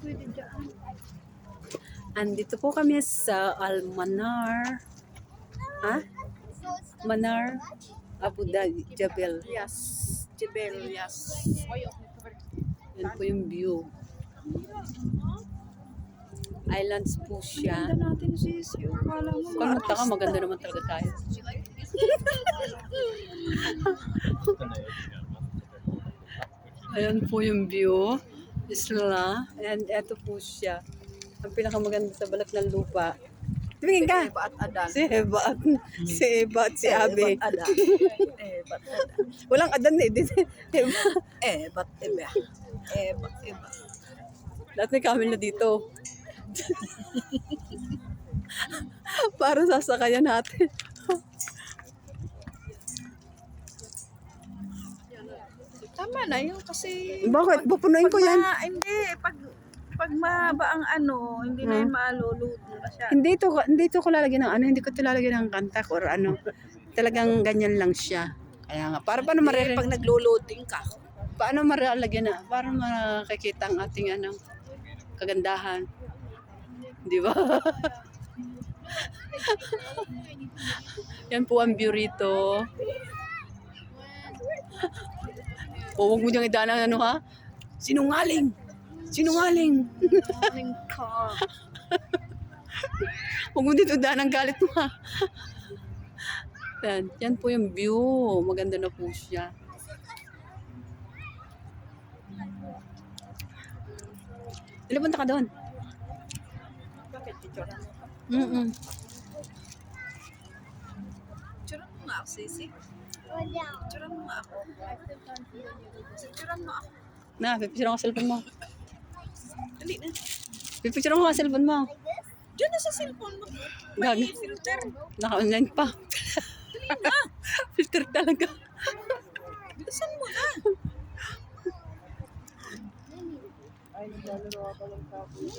pwede dyan. Andito po kami sa Almanar. Ha? Manar Abu Dhabi, Jebel. Yes. Jebel, yes. Yan po yung view. Islands po siya. Ganda natin sis. Yung kala mo. Kung magtaka, maganda naman talaga tayo. Ayan po yung view. Isla. And eto po siya. Ang pinakamaganda sa balat ng lupa. Tumingin ka! Eba at Adan. Si Eva at si Abe. Eba at Adan. Eba at Adan. Walang adan eh. Eva. Eba at Eba. Eba at Eba. Lahat may camera dito. Para sasakayan natin. Tama na yun kasi... Bakit? Pupunuin ko yan. Hindi. Pag maba ang ano, hindi na yun maluluto na siya. Hindi ito ko lalagyan ng ano, hindi ko ito lalagyan ng kantak or ano. Talagang ganyan lang siya. Kaya nga, para paano Hindi, pag naglo-loading ka. paano malalagyan na, para makikita ang ating ano, kagandahan. Di ba? Yan po ang view rito. O, huwag mo diyang idaan ng ano ha? Sinungaling! Sinungaling! Morning car. Huwag mo dito daan ang galit mo ha. Yan po yung view. Maganda na po siya. Ilan punta ka doon? Bakit titsura mo? Titsura mo nga ako, Sisi. Titsura mo nga ako. Titsura mo ako. Na, pipicture ako sa cellphone mo. Dali na. Pipicture ako sa cellphone mo. Diyan na sa cellphone mo. Gag. May filter. Naka-online pa. Dali na. Filter talaga. Bilisan mo na. Ay, naglalaro ako lang tapos.